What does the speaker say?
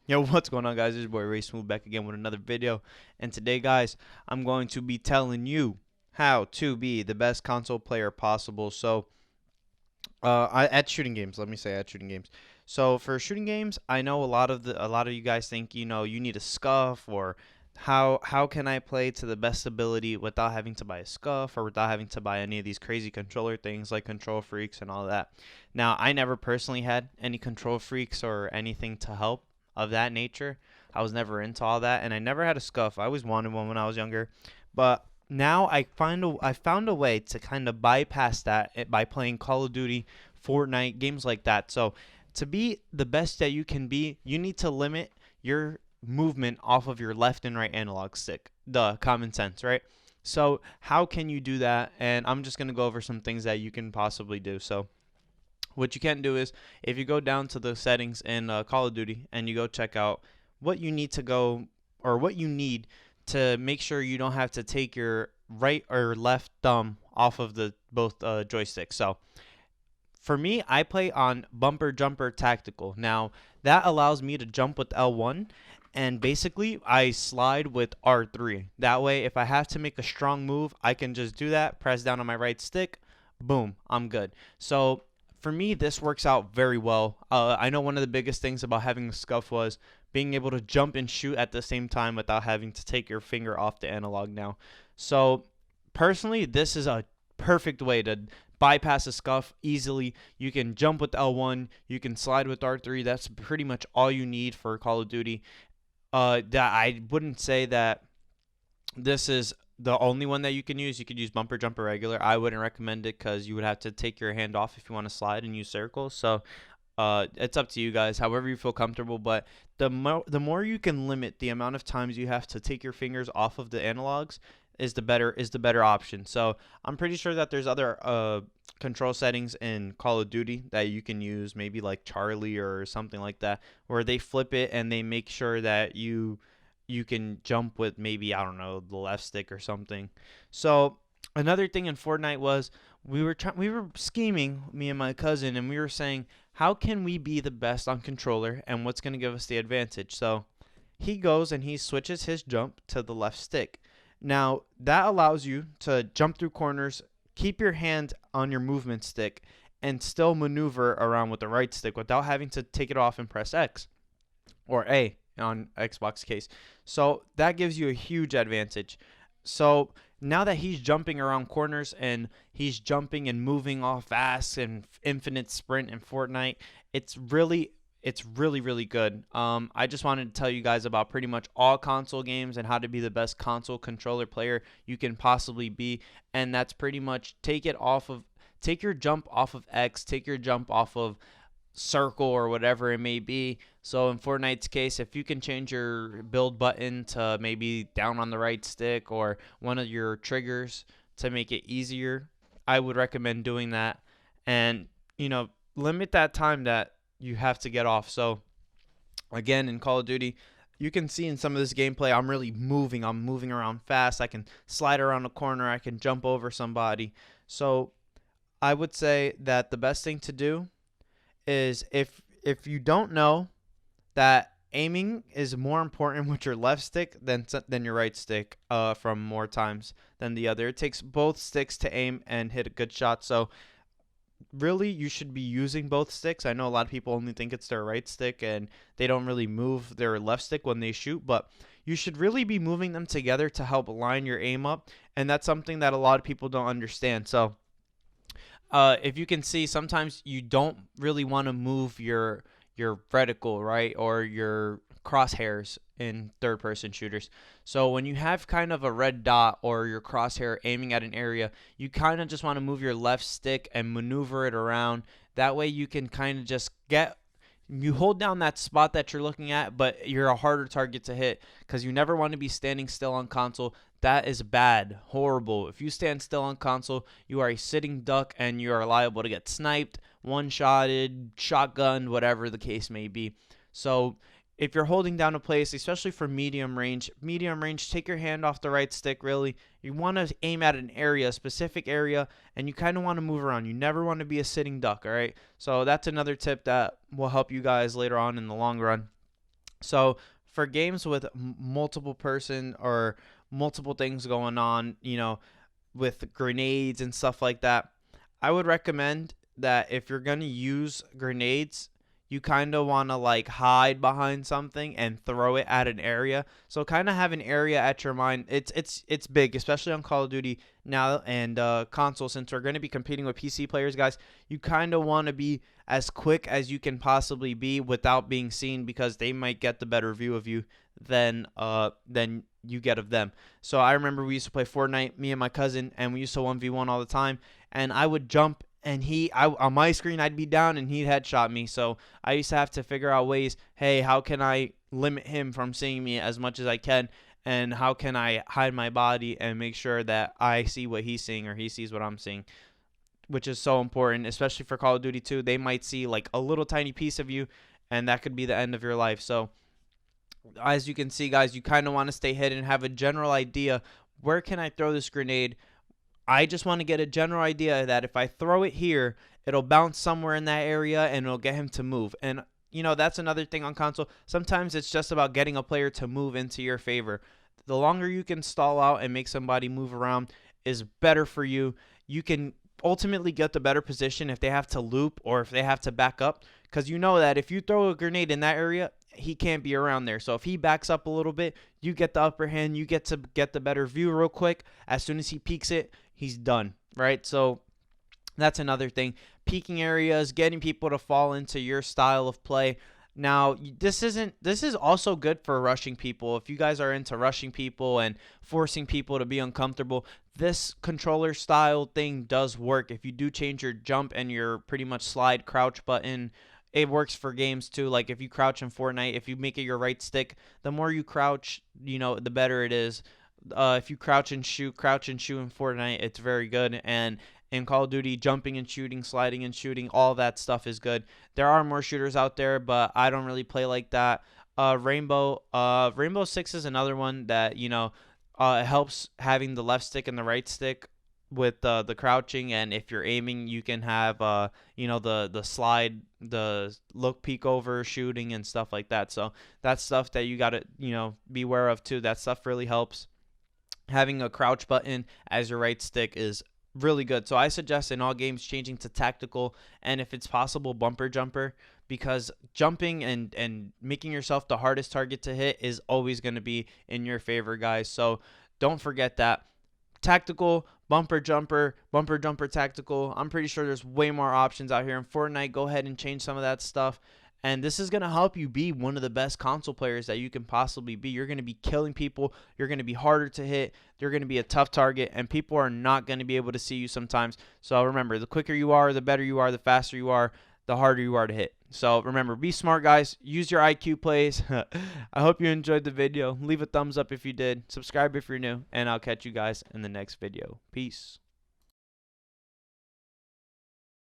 Yo, what's going on, guys? This is your boy Ray Smooth back again with another video. And today, guys, I'm going to be telling you how to be the best console player possible. At shooting games, let me say at shooting games. So for shooting games, I know a lot of you guys think you need a scuff, or how can I play to the best ability without having to buy a scuff or without having to buy any of these crazy controller things like Control Freaks and all that. Now, I never personally had any Control Freaks or anything to help of that nature. I was never into all that, and I never had a scuff. I always wanted one when I was younger, but now I found a way to kind of bypass that by playing Call of Duty, Fortnite, games like that. So to be the best that you can be, you need to limit your movement off of your left and right analog stick. The common sense, right? So how can you do that? And I'm just gonna go over some things that you can possibly do. So what you can do is if you go down to the settings in Call of Duty and you go check out what you need to go or what you need to make sure you don't have to take your right or left thumb off of the both joysticks. So for me, I play on bumper jumper tactical. Now that allows me to jump with L1, and basically I slide with R3. That way, if I have to make a strong move, I can just do that, press down on my right stick, boom, I'm good. So for me, this works out very well. I know one of the biggest things about having a scuff was being able to jump and shoot at the same time without having to take your finger off the analog now. So personally, this is a perfect way to bypass a scuff easily. You can jump with L1, you can slide with R3. That's pretty much all you need for Call of Duty. That I wouldn't say that this is the only one that you can use. You could use bumper jumper regular. I wouldn't recommend it because you would have to take your hand off if you want to slide and use circles. So it's up to you guys, however you feel comfortable. But the more you can limit the amount of times you have to take your fingers off of the analogs is the better option. So I'm pretty sure that there's other control settings in Call of Duty that you can use, maybe like Charlie or something like that, where they flip it and they make sure that you can jump with, maybe, I don't know, the left stick or something. So another thing in Fortnite was we were scheming, me and my cousin, and we were saying how can we be the best on controller and what's going to give us the advantage. So he goes and he switches his jump to the left stick. Now that allows you to jump through corners, keep your hand on your movement stick, and still maneuver around with the right stick without having to take it off and press X or A on Xbox case. So that gives you a huge advantage. So now that he's jumping around corners and he's jumping and moving off fast and infinite sprint in Fortnite, it's really good. I just wanted to tell you guys about pretty much all console games and how to be the best console controller player you can possibly be, and that's pretty much take your jump off of X, take your jump off of circle or whatever it may be. So in Fortnite's case, if you can change your build button to maybe down on the right stick or one of your triggers to make it easier, I would recommend doing that. And limit that time that you have to get off. So again, in Call of Duty, you can see in some of this gameplay, I'm really moving. I'm moving around fast. I can slide around a corner. I can jump over somebody. So I would say that the best thing to do is, if you don't know that aiming is more important with your left stick than your right stick, from more times than the other. It takes both sticks to aim and hit a good shot. So really, you should be using both sticks. I know a lot of people only think it's their right stick and they don't really move their left stick when they shoot, but you should really be moving them together to help line your aim up, and that's something that a lot of people don't understand. So if you can see, sometimes you don't really want to move your reticle, right, or your crosshairs in third-person shooters. So when you have kind of a red dot or your crosshair aiming at an area, you kind of just want to move your left stick and maneuver it around. That way you can kind of just you hold down that spot that you're looking at, but you're a harder target to hit because you never want to be standing still on console. That is bad, horrible. If you stand still on console, you are a sitting duck and you are liable to get sniped, one-shotted, shotgunned, whatever the case may be. So if you're holding down a place, especially for medium range, take your hand off the right stick, really. You want to aim at an area, a specific area, and you kind of want to move around. You never want to be a sitting duck, all right? So that's another tip that will help you guys later on in the long run. So for games with multiple person or multiple things going on, with grenades and stuff like that, I would recommend that if you're going to use grenades, you kind of want to like hide behind something and throw it at an area. So kind of have an area at your mind. It's big, especially on Call of Duty now and console, since we're going to be competing with PC players, guys. You kind of want to be as quick as you can possibly be without being seen, because they might get the better view of you than you get of them. So I remember we used to play Fortnite, me and my cousin, and we used to 1v1 all the time, and I would jump and on my screen I'd be down and he'd headshot me. So I used to have to figure out ways, hey, how can I limit him from seeing me as much as I can, and how can I hide my body and make sure that I see what he's seeing or he sees what I'm seeing, which is so important, especially for Call of Duty 2. They might see like a little tiny piece of you, and that could be the end of your life. So as you can see, guys, you kind of want to stay hidden and have a general idea, where can I throw this grenade? I just want to get a general idea that if I throw it here, it'll bounce somewhere in that area and it'll get him to move. And, that's another thing on console. Sometimes it's just about getting a player to move into your favor. The longer you can stall out and make somebody move around is better for you. You can ultimately get the better position if they have to loop or if they have to back up, because you know that if you throw a grenade in that area, he can't be around there. So if he backs up a little bit, you get the upper hand, you get to get the better view real quick. As soon as he peeks it, he's done, right? So that's another thing. Peeking areas, getting people to fall into your style of play. Now, this is also good for rushing people. If you guys are into rushing people and forcing people to be uncomfortable, this controller style thing does work. If you do change your jump and your pretty much slide crouch button, it works for games too. Like if you crouch in Fortnite, if you make it your right stick, the more you crouch, the better it is. If you crouch and shoot in Fortnite, it's very good. And in Call of Duty, jumping and shooting, sliding and shooting, all that stuff is good. There are more shooters out there, but I don't really play like that. Rainbow Six is another one that it helps having the left stick and the right stick with the crouching, and if you're aiming, you can have the slide, the look, peek over, shooting, and stuff like that. So that's stuff that you gotta be aware of too. That stuff really helps. Having a crouch button as your right stick is really good. So I suggest in all games changing to tactical, and if it's possible, bumper jumper, because jumping and making yourself the hardest target to hit is always going to be in your favor, guys. So don't forget that. Tactical, bumper jumper, tactical. I'm pretty sure there's way more options out here in Fortnite. Go ahead and change some of that stuff. And this is going to help you be one of the best console players that you can possibly be. You're going to be killing people. You're going to be harder to hit. You're going to be a tough target. And people are not going to be able to see you sometimes. So remember, the quicker you are, the better you are, the faster you are, the harder you are to hit. So remember, be smart, guys. Use your IQ plays. I hope you enjoyed the video. Leave a thumbs up if you did. Subscribe if you're new. And I'll catch you guys in the next video. Peace.